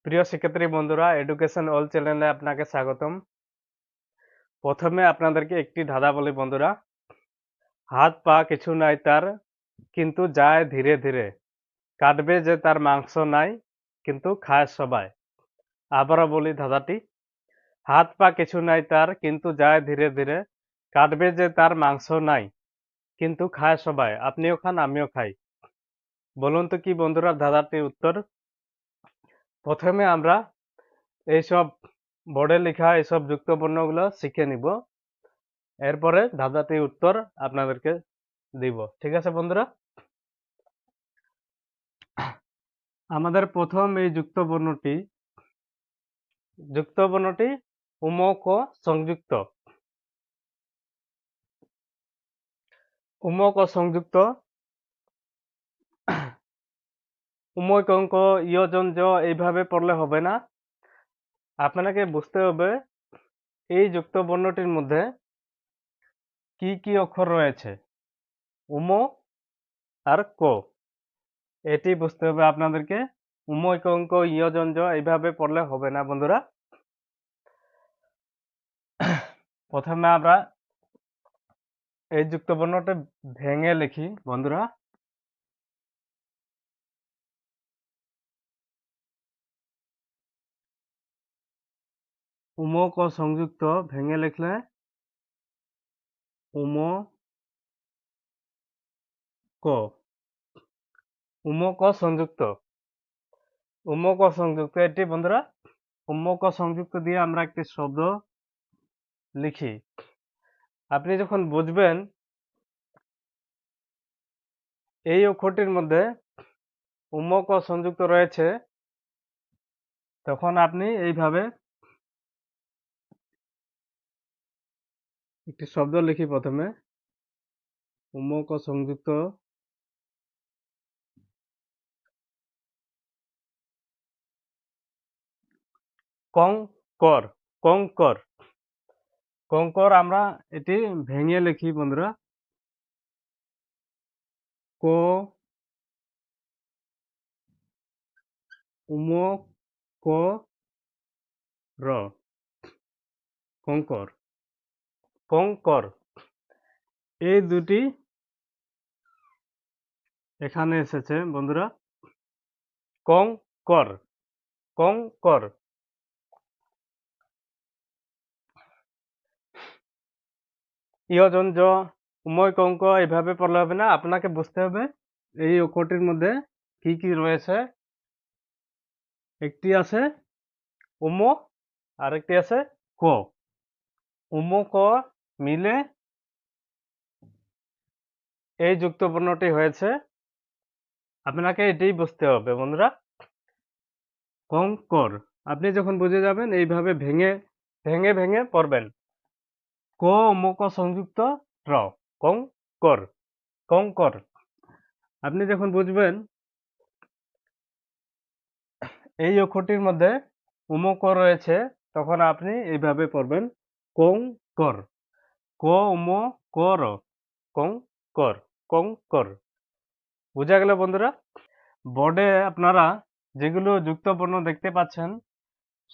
প্রিয় শিক্ষার্থী বন্ধুরা, এডুকেশন অল চ্যানেলে আপনাকে স্বাগতম। প্রথমে আপনাদেরকে একটি ধাঁধা বলি বন্ধুরা। হাত পা কিছু নাই তার, কিন্তু যায় ধীরে ধীরে। কাটবে যে তার মাংস নাই, কিন্তু খায় সবাই। আবারও বলি ধাঁধাটি। হাত পা কিছু নাই তার, কিন্তু যায় ধীরে ধীরে। কাটবে যে তার মাংস নাই, কিন্তু খায় সবাই। আপনিও খান, আমিও খাই। বলুন তো কি বন্ধুরা ধাঁধাটির উত্তর? প্রথমে আমরা এইসব বোর্ডে লেখা এইসব যুক্তবর্ণগুলো শিখে নিব, এরপরে ধাঁধাটির উত্তর আপনাদেরকে দিব। ঠিক আছে বন্ধুরা? আমাদের প্রথম এই যুক্তবর্ণটি উমক ও সংযুক্ত। উমক ও সংযুক্ত। উমক অঙ্ক ইয়জন জ এইভাবে পড়লে হবে না। আপনাকে বুঝতে হবে এই যুক্তবর্ণটির মধ্যে কি কি অক্ষর রয়েছে। উম আর ক, এটি বুঝতে হবে আপনাদেরকে। উমক অঙ্ক ইয়জন জ এইভাবে পড়লে হবে না বন্ধুরা। প্রথমে আমরা এই যুক্তবর্ণটা ভেঙে লিখি বন্ধুরা। উমক ও সংযুক্ত ভেঙে লিখলে উম ক। উমক ও সংযুক্ত। উমক ও সংযুক্ত এটি বন্ধুরা। উমক ও সংযুক্ত দিয়ে আমরা একটি শব্দ লিখি। আপনি যখন বুঝবেন এই অক্ষরটির মধ্যে উমক ও সংযুক্ত রয়েছে, তখন আপনি এইভাবে একটি শব্দ লিখি। প্রথমে উমক ও সংযুক্ত কঙ্কর। কঙ্কর। কঙ্কর আমরা এটি ভেঙে লিখি বন্ধুরা। ক উমক ক র, কঙ্কর। কঙ্কর এই দুটি এখানে এসেছে বন্ধুরা। কঙ্কর। কঙ্কর। ইয়জন জ উময় কঙ্ক এইভাবে পড়লে হবে না। আপনাকে বুঝতে হবে এই অক্ষরটির মধ্যে কি কি রয়েছে। একটি আছে উম, আর একটি আছে ক। উম ক মিলে এই যুক্তবর্ণটি হয়েছে। আপনাকে এটাই বুঝতে হবে বন্ধুরা। কঙ্কর। আপনি যখন বুঝে যাবেন এইভাবে ভেঙে ভেঙে ভেঙে পড়বেন। ক উম ক সংযুক্ত র, কঙ্কর। কঙ্কর। আপনি যখন বুঝবেন এই অক্ষরটির মধ্যে উম ক রয়েছে, তখন আপনি এইভাবে পড়বেন কঙ্কর। ক উম ক র, কঙ্কর। কঙ্কর। বুঝা গেল বন্ধুরা? বোর্ডে আপনারা যেগুলো যুক্তবর্ণ দেখতে পাচ্ছেন,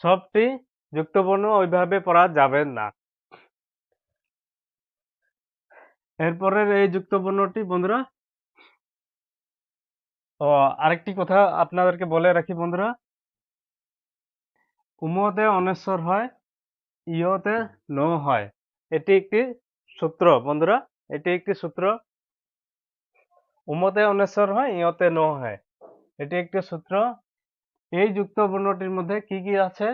সবটি যুক্তবর্ণ ওইভাবে পড়া যাবে না। এরপরের এই যুক্তবর্ণটি বন্ধুরা, আরেকটি কথা আপনাদেরকে বলে রাখি বন্ধুরা। উমতে অনেশ্বর হয়, ইয়তে ন হয়। এটি একটি সূত্র বন্ধুরা। এটি একটি সূত্র। উমতে অনেশ্বর হয়, ইয়তে ন হয়। এটি একটি সূত্র। এই যুক্তবর্ণটির মধ্যে কি কি আছে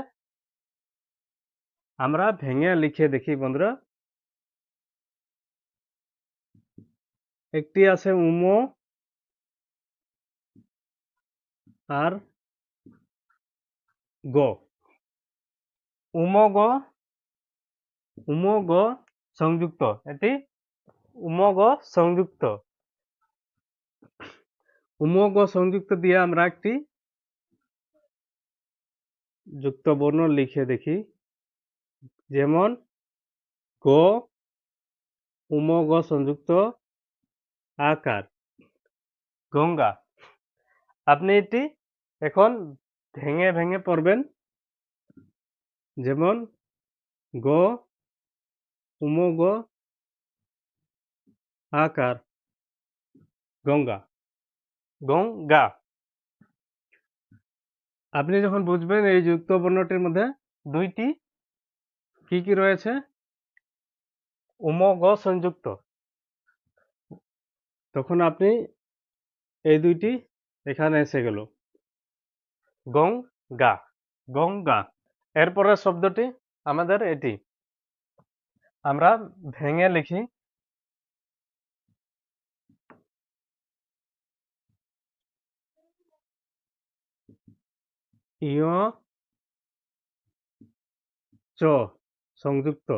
আমরা ভেঙে লিখে দেখি বন্ধুরা। একটি আছে উম আর গ। উম গ, উম গ সংযুক্ত। এটি উম গ সংযুক্ত। উম গ সংযুক্ত দিয়ে আমরা একটি যুক্তবর্ণ লিখে দেখি। যেমন গ উম গ সংযুক্ত আকার, গঙ্গা। আপনি এটি এখন ভেঙে ভেঙে পড়বেন। যেমন গ, উমগ, আকার, গঙ্গা, গঙ্গা। আপনি যখন বুঝবেন এই যুক্ত বর্ণটির মধ্যে দুইটি কি কি রয়েছে, উমগ সংযুক্ত, তখন আপনি এই দুইটি এখানে এসে গেল, গঙ্গা, গঙ্গা। এরপরের শব্দটি আমাদের এটি, আমরা ভেঙে লিখি ইয় চ সংযুক্ত,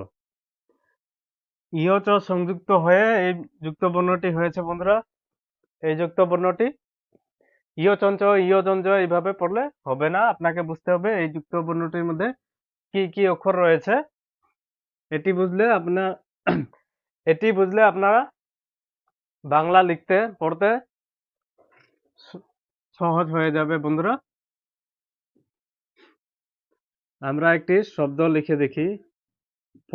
ইয় চ সংযুক্ত হয়ে এই যুক্ত বর্ণটি হয়েছে বন্ধুরা। এই যুক্ত বর্ণটি ইয় চঞ্চ ইয় চঞ্চ এইভাবে পড়লে হবে না, আপনাকে বুঝতে হবে এই যুক্ত বর্ণটির মধ্যে কি কি অক্ষর রয়েছে। এটি বুঝলে আপনারা বাংলা লিখতে পড়তে সহজ হয়ে যাবে বন্ধুরা। আমরা একটি শব্দ লিখে দেখি, প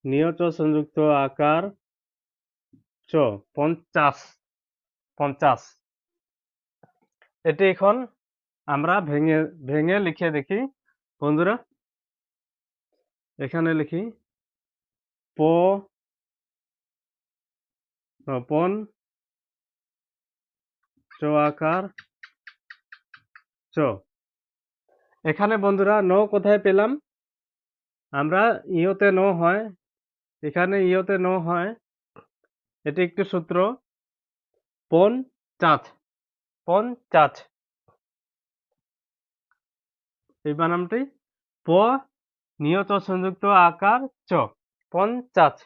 নিয়চ সংযুক্ত আকার চ, 50, 50। এটি এখন আমরা ভেঙে ভেঙে লিখে দেখি বন্ধুরা। এখানে লিখি প, পন চ আকার চ। এখানে বন্ধুরা ন কোথায় পেলাম, আমরা ইয়তে ন হয়, এখানে ইয়তে ন হয়, এটি একটি সূত্র, পন চাচ, পন চাচ। এই বানামটি প নিয়ত সংযুক্ত আকার চ, পঞ্চাশ।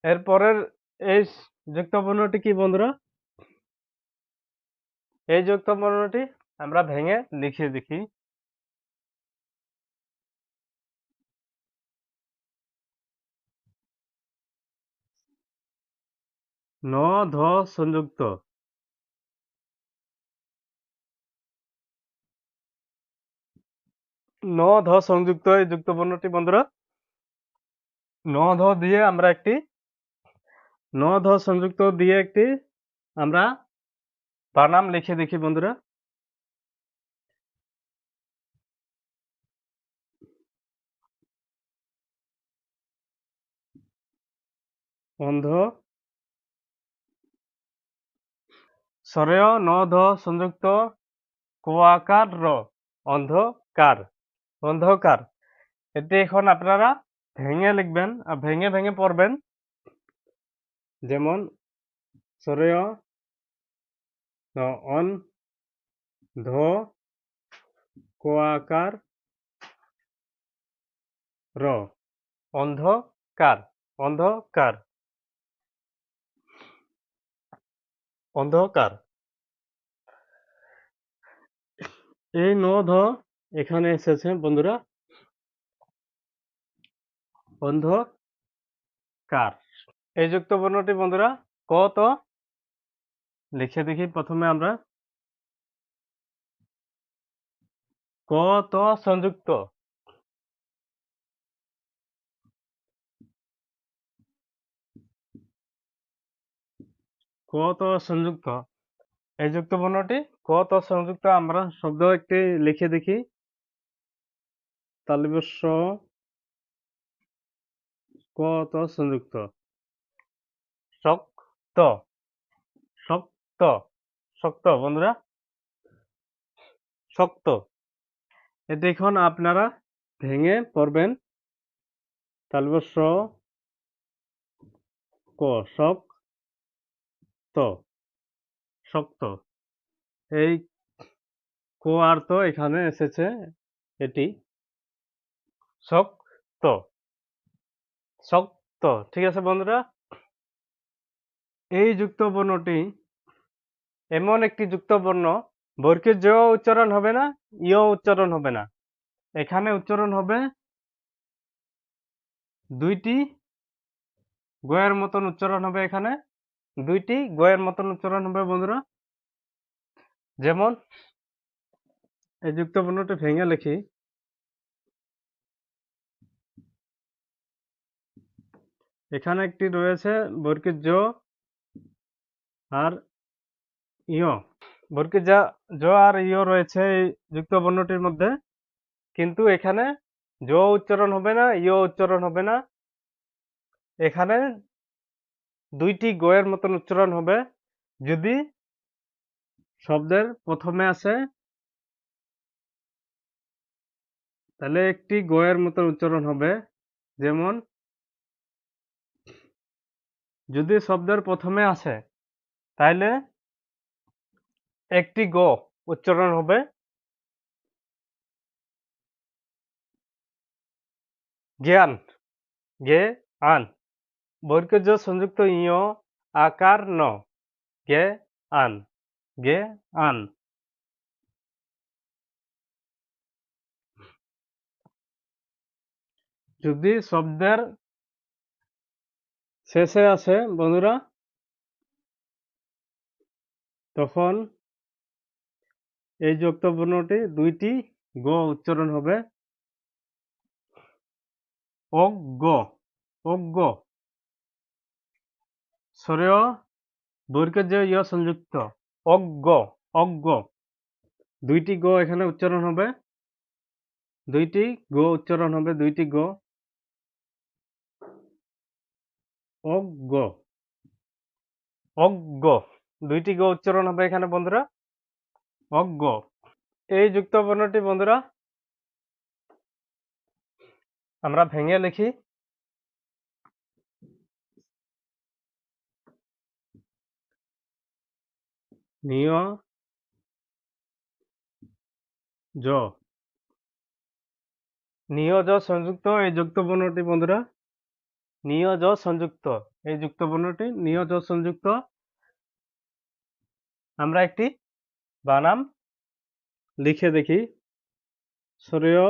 এরপরের এই যুক্ত বর্ণটি কি বন্ধুরা, এই যুক্ত বর্ণটি আমরা ভেঙে লিখে দেখি, ন ধ সংযুক্ত, ন ধ সংযুক্ত এই যুক্ত বর্ণটি বন্ধুরা, ন ধ দিয়ে আমরা একটি, ন ধ সংযুক্ত দিয়ে একটি আমরা বানাম লিখে দেখি বন্ধুরা, অন্ধ, সরেয় ন ধ সংযুক্ত কোয়াকার র, অন্ধকার, অন্ধকার। এটি এখন আপনারা ভেঙে লিখবেন আর ভেঙে ভেঙে পড়বেন। যেমন সরেয় অন ধ কোয়াকার র, অন্ধকার, অন্ধকার, অন্ধকার। এই ন ধ এখানে এসেছে বন্ধুরা, অন্ধকার। এই যুক্ত বর্ণটি বন্ধুরা কত লিখে দেখি, প্রথমে আমরা কত সংযুক্ত, কত সংযুক্ত, এই যুক্ত বর্ণটি কত সংযুক্ত আমরা শব্দ একটি লিখে দেখি, তালব্য কত সংযুক্ত, শক্ত, শক্ত, শক্ত বন্ধুরা, শক্ত। এটি এখন আপনারা ভেঙে পড়বেন, তালব্য ক, শক্ত, শক্ত। এই কো আর তো এখানে এসেছে, এটি শক্ত, শক্ত। ঠিক আছে বন্ধুরা, এই যুক্ত বর্ণটি এমন একটি যুক্ত বর্ণ, বর্গের জ উচ্চারণ হবে না, ইয় উচ্চারণ হবে না, এখানে উচ্চারণ হবে দুইটি গয়ের মতন উচ্চারণ হবে এখানে, দুইটি গ এর মতন উচ্চারণ হবে বন্ধুরা। যেমন এই যুক্ত বর্ণটি ভেঙে লিখি, এখানে একটি রয়েছে বর্গের জ আর ইয়, বর্গের জ আর ইয় রয়েছে এই যুক্ত বর্ণটির মধ্যে, কিন্তু এখানে জ উচ্চারণ হবে না, ইয় উচ্চারণ হবে না, এখানে দুইটি গ এর মতন উচ্চারণ হবে যদি শব্দের প্রথমে আসে, তাহলে একটি গ এর মতন উচ্চারণ হবে। যেমন যদি শব্দের প্রথমে আসে তাহলে একটি গ উচ্চারণ হবে, জ্ঞান, গে আন, বর্গের জ সংযুক্ত ইয় আকার ন, গে আন, গে আন। যদি শব্দের শেষে আসে বন্ধুরা, তখন এই যুক্ত বর্ণটি দুইটি গ উচ্চারণ হবে, অজ্ঞ, অজ্ঞ, সরেয় বর্গের যে ইয় সংযুক্ত, অজ্ঞ, অজ্ঞ, দুইটি গ এখানে উচ্চারণ হবে, দুইটি গ উচ্চারণ হবে, দুইটি গ, অজ্ঞ, অজ্ঞ, দুইটি গ উচ্চারণ হবে এখানে বন্ধুরা, অজ্ঞ। এই যুক্ত বর্ণটি বন্ধুরা আমরা ভেঙে লিখি, নিয় জ, নিয় জ সংযুক্ত এই যুক্ত বর্ণটি বন্ধুরা, নিয় জ সংযুক্ত এই যুক্ত বর্ণটি, নিয় জ সংযুক্ত। আমরা একটি বানাম লিখে দেখি, সরেয়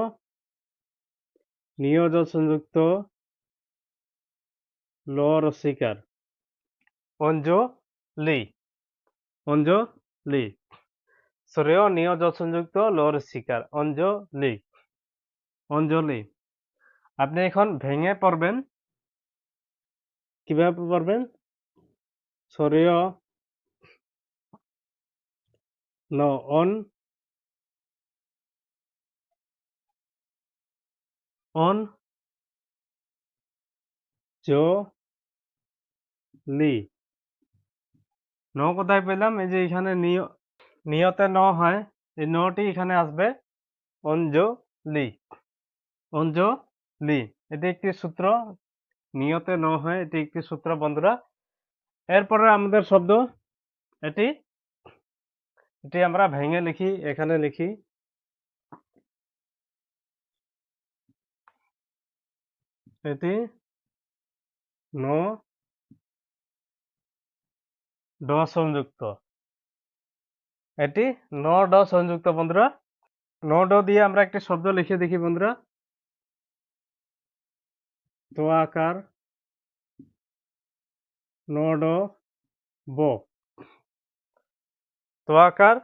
নিয় জ সংযুক্ত ল রসিকার, অঞ্জলি, অঞ্জলি, সরেয় নিয় জ সংযুক্ত ল রসিকার, অঞ্জলি, অঞ্জলি। আপনি এখন ভেঙে পড়বেন, কিভাবে পড়বেন, সরেয় ন, অন, অন, জ, লি, ন কোথায় পেলাম, এই যে এখানে নিয়তে ন হয়, এই নটি এখানে আসবে, অঞ্জলি, অঞ্জলি, এটি একটি সূত্র, নিয়তে ন হয়, এটি একটি সূত্র বন্ধুরা। এরপরে আমাদের শব্দ এটি, এটি আমরা ভেঙে লিখি, এখানে লিখি, এটি ন ড সংযুক্ত, এটি ন ড সংযুক্ত বন্ধুরা। ন ড দিয়ে আমরা একটি শব্দ লিখে দেখি বন্ধুরা, তো আকার ন ড ব, তো আকার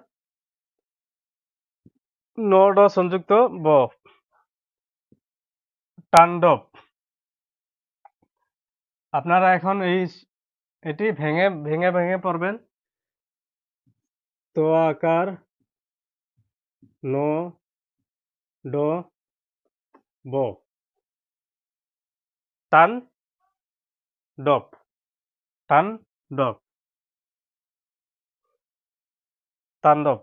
ন ড সংযুক্ত ব, তাণ্ডব। আপনারা এখন এটি ভেঙে ভেঙে ভেঙে পড়বেন, তো আকার ন ড ব, তাণ্ডব, তাণ্ডব, তাণ্ডব,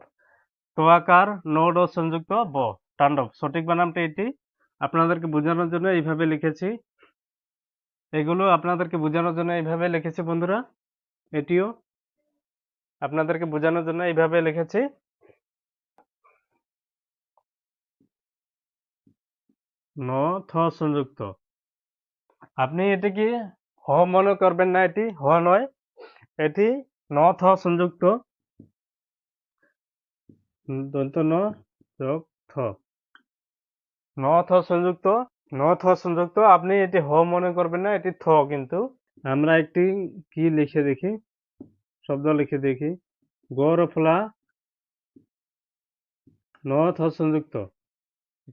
তো আকার ন ড সংযুক্ত ব, তাণ্ডব। সঠিক বানানটা এটি, আপনাদেরকে বোঝানোর জন্য এইভাবে লিখেছি, এগুলো আপনাদেরকে বোঝানোর জন্য এইভাবে লিখেছি বন্ধুরা, এটিও আপনাদেরকে বোঝানোর জন্য এইভাবে লিখেছি। ন থ সংযুক্ত, আপনি এটিকে হ মনে করবেন না, এটি হ নয়, এটি ন থ সংযুক্ত, দন্ত ন যোগ থ, ন থ সংযুক্ত, ন থ সংযুক্ত, আপনি এটি হ মনে করবেন না, এটি থ। কিন্তু আমরা একটি কি লিখে দেখি, শব্দ লিখে দেখি। গ রফলা ন থ সংযুক্ত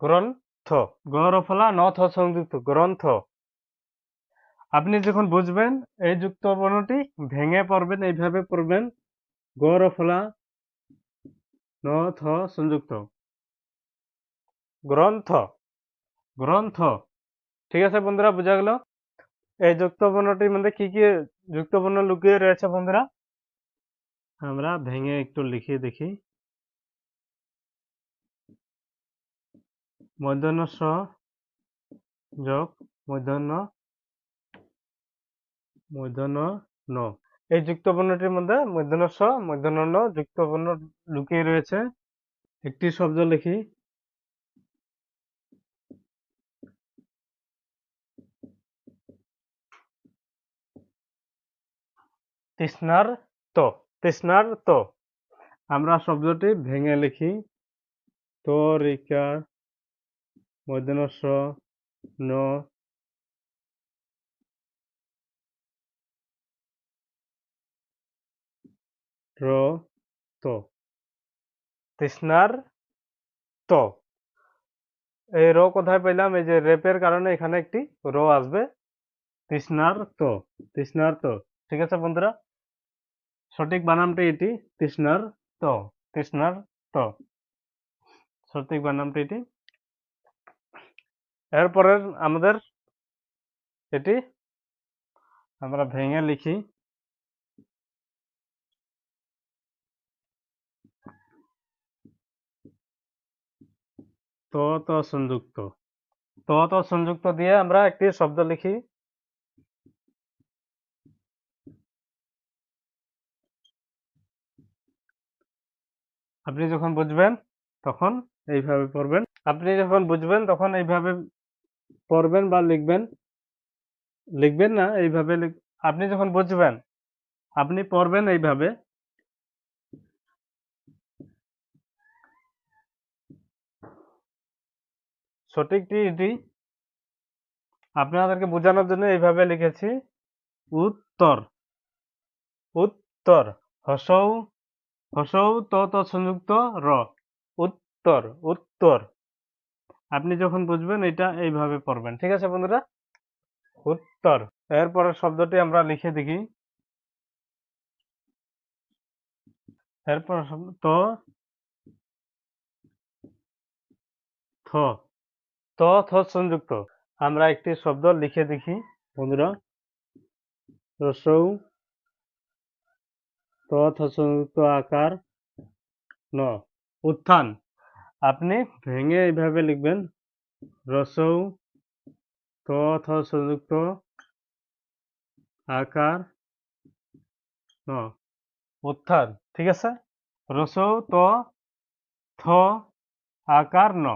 গ্রন্থ। গ রফলা ন থ সংযুক্ত গ্রন্থ। আপনি যখন বুঝবেন এই যুক্ত বর্ণটি ভেঙে পড়বেন, এইভাবে পড়বেন গ রফলা ন থ সংযুক্ত গ্রন্থ। গ্রন্থ। ঠিক আছে বন্ধুরা, বোঝা গেল এই যুক্ত বর্ণটির মধ্যে কি কি যুক্ত বর্ণ লুকিয়ে রয়েছে বন্ধুরা। আমরা ভেঙে একটু লিখে দেখি। মূর্ধন্য স যোগ মূর্ধন্য ন। এই যুক্ত বর্ণটির মধ্যে মূর্ধন্য স মূর্ধন্য ন যুক্ত বর্ণ লুকিয়ে রয়েছে। একটি শব্দ লিখি। তৃষ্ণার্ত। তৃষ্ণার্ত। আমরা শব্দটি ভেঙে লিখি। ত রিকার মূর্ধন্য স ন র ত। তৃষ্ণার ত। এই র কোথায় পেলাম? এই যে রেপের কারণে এখানে একটি র আসবে। তৃষ্ণার ত। তৃষ্ণার ত। ঠিক আছে বন্ধুরা, সঠিক বানানটি এটি তৃষ্ণার ত। তৃষ্ণার ত সঠিক বানানটি এটি। এরপরে আমাদের এটি আমরা ভেঙে লিখি। ত ত সংযুক্ত। ত ত সংযুক্ত দিয়ে আমরা একটি শব্দ লিখি। আপনি যখন বুঝবেন তখন এইভাবে পড়বেন। আপনি যখন বুঝবেন তখন এইভাবে পড়বেন বা লিখবেন। লিখবেন না, এইভাবে আপনি যখন বুঝবেন আপনি পড়বেন এইভাবে। সঠিকটি এটি, আপনাদেরকে বোঝানোর জন্য এইভাবে লিখেছি। উত্তর। উত্তর। হসৌ হসৌ ত ত সংযুক্ত র। উত্তর। উত্তর। আপনি যখন বুঝবেন এটা এইভাবে পড়বেন। ঠিক আছে বন্ধুরা, উত্তর। এরপরের শব্দটি আমরা লিখে দেখি। এরপর ত থ। ত থ সংযুক্ত। আমরা একটি শব্দ লিখে দেখি বন্ধুরা। রসৌ ত থ সংযুক্ত আকার ন। উত্থান। আপনি ভেঙে এইভাবে লিখবেন। রসৌ ত থ সংযুক্ত আকার ন। উত্থান। ঠিক আছে, রসৌ ত থ আকার ন।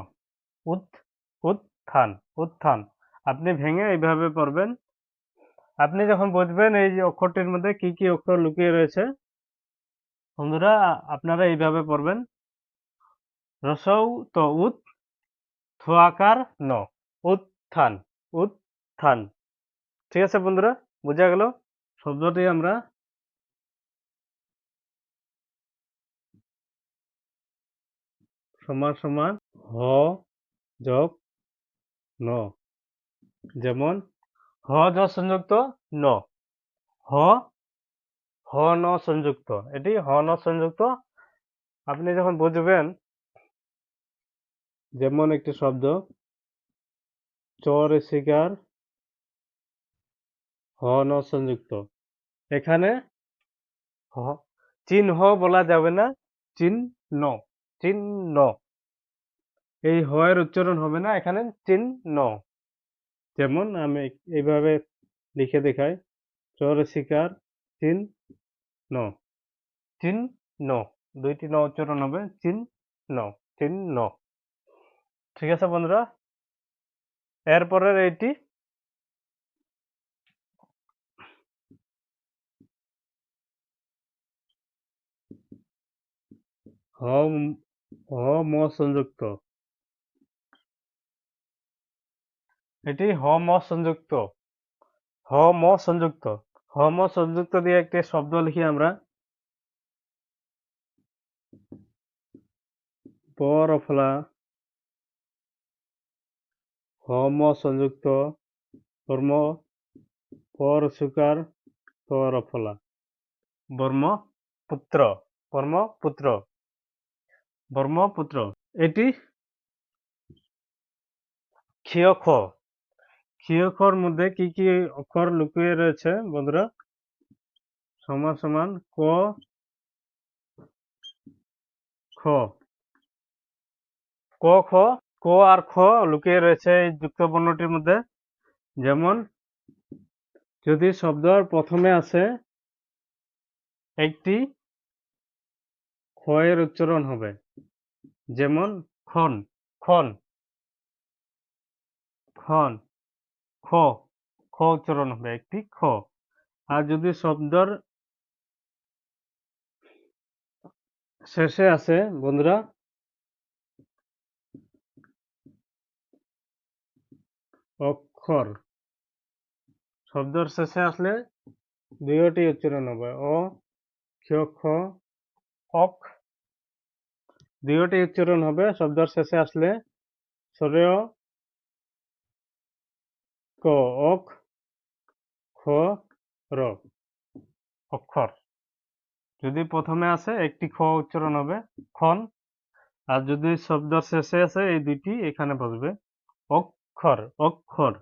উত্থান। উত্থান। আপনি ভেঙে এইভাবে পড়বেন। আপনি যখন বুঝবেন এই যে অক্ষরটির মধ্যে কি কি অক্ষর লুকিয়ে রয়েছে বন্ধুরা, আপনারা এইভাবে পড়বেন। রসৌ ত উত থ আকার ন। উত্থান। উত্থান। ঠিক আছে বন্ধুরা, বোঝা গেল। শব্দটি আমরা সমান সমান হ যোগ ন। যেমন হ যোগ সংযুক্ত ন। হ হ ন সংযুক্ত। এটি হ ন সংযুক্ত। আপনি যখন বুঝবেন, যেমন একটি শব্দ চর শিকার হ ন সংযুক্ত। এখানে চিহ্ন বলা যাবে না, চিহ্ন। চিহ্ন। এই হ এর উচ্চারণ হবে না, এখানে চিহ্ন। যেমন আমি এইভাবে লিখে দেখাই। চর শিকার চিহ্ন। চিহ্ন। দুইটি ন উচ্চারণ হবে, চিহ্ন। চিহ্ন। ঠিক আছে বন্ধুরা, এরপরের এইটি হ হ ম সংযুক্ত। এটি হ ম সংযুক্ত। হ ম সংযুক্ত। হ ম সংযুক্ত দিয়ে একটি শব্দ লিখি আমরা। পরফলা, হম সংযুক্ত, বর্ম, পর সুকার, পরফলা, ব্রহ্মপুত্র, ব্রহ্মপুত্র, ব্রহ্মপুত্র। এটি ক্ষীয় খ। ক্ষীয় খর মধ্যে কি কি অক্ষর লুকিয়ে রয়েছে বন্ধুরা? সমান সমান ক, খ, ক, খ, ক আর খ লুকিয়ে রয়েছে এই যুক্ত বর্ণটির মধ্যে। যেমন যদি শব্দর প্রথমে আসে একটি খ এর উচ্চারণ হবে, যেমন খন, খন, খন, খ, খ উচ্চারণ হবে একটি খ। আর যদি শব্দর শেষে আসে বন্ধুরা অক্ষর, শব্দর শেষে আসলে দুইটি উচ্চারণ হবে, অ, ক্ষ, খ, অক, দুইটি উচ্চারণ হবে শব্দর শেষে আসলে। সরেয় ক, অক, খ, র, অক্ষর। যদি প্রথমে আসে একটি খ উচ্চারণ হবে খন, আর যদি শব্দর শেষে আসে এই দুইটি এখানে বসবে অক্ষর, অক্ষর।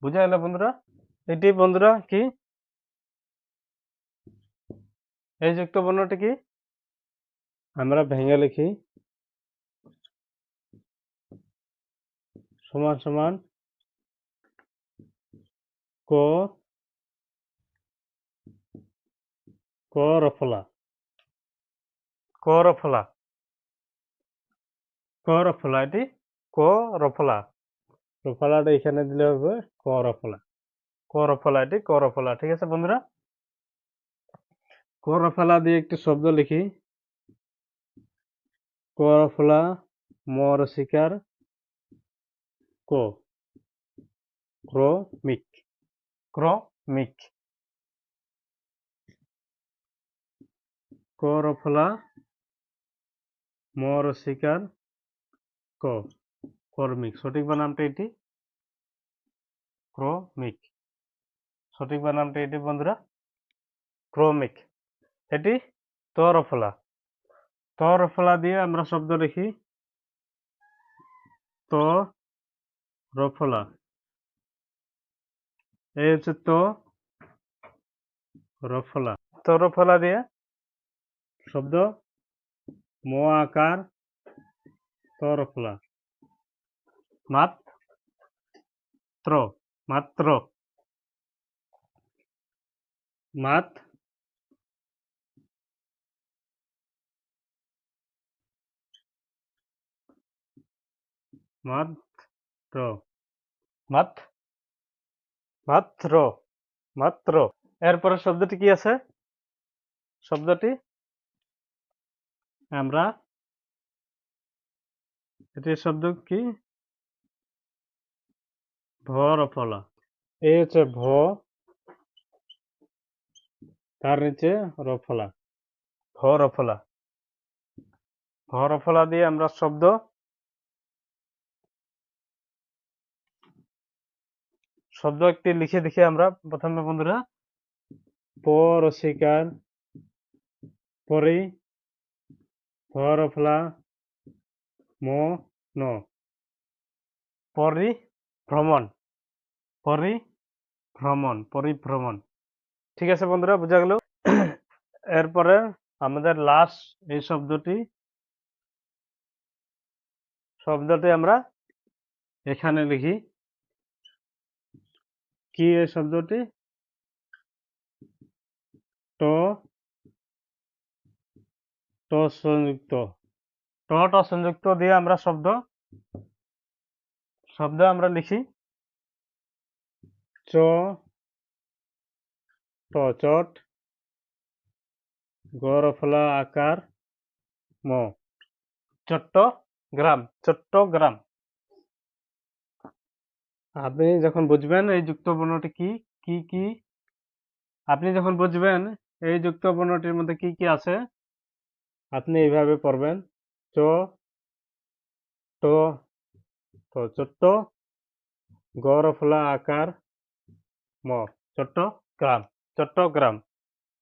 বুঝা গেল বন্ধুরা? এটি বন্ধুরা কি এই যুক্ত বর্ণটি কি আমরা ভেঙে লিখি সমান সমান ক, ক রফলা, ক রফলা, ক রফলা, এটি ক রফলা, রফলাটা এখানে দিলে হবে ক রফলা, ক রফলা, এটি ক রফলা। ঠিক আছে বন্ধুরা? ক রফলা দিয়ে একটি শব্দ লিখি, ক রফলা, মর শিকার, ক, ক্রমিক, ক্রমিক, ক রফলা, মর শিকার, ক, কর্মিক। সঠিক বানানটা এটি ক্রমিক, সঠিক বানানটা এটি বন্ধুরা ক্রমিক। এটি ত রফলা, ত রফলা দিয়ে আমরা শব্দ লিখি ত রফলা, এই হচ্ছে ত রফলা, ত রফলা দিয়ে শব্দ ম আকার ত রফলা, মাত্র, মাত্র, মাত, মাত্র, মাত, মাত্র, মাত্র। এরপরে শব্দটি কি আছে? শব্দটি আমরা এটির শব্দ কি ভ রফলা, এই হচ্ছে ভ, তার নিচে রফলা, ভ রফলা, ভ রফলা দিয়ে আমরা শব্দ শব্দ একটি লিখে দেখি আমরা প্রথমে বন্ধুরা পর শিকার, পরি, ভ রফলা, ম ন, পরিভ্রমণ, পরিভ্রমণ, পরিভ্রমণ। ঠিক আছে বন্ধুরা, বোঝা গেল? এরপরে আমাদের লাস্ট এই শব্দটি আমরা এখানে লিখি কি এই শব্দটি ট, ট সংযুক্ত, ট ট সংযুক্ত দিয়ে আমরা শব্দ আমরা লিখি চ, ট চট, গ রফলা আকার, ম, চট্টগ্রাম, চট্টগ্রাম। আপনি যখন বুঝবেন এই যুক্ত বর্ণটি কি কি কি, আপনি যখন বুঝবেন এই যুক্ত বর্ণটির মধ্যে কি কি আছে, আপনি এইভাবে পড়বেন চ, তো ছোট্ট গড়ফলা আকার ম চট্টগ্রাম চট্টগ্রাম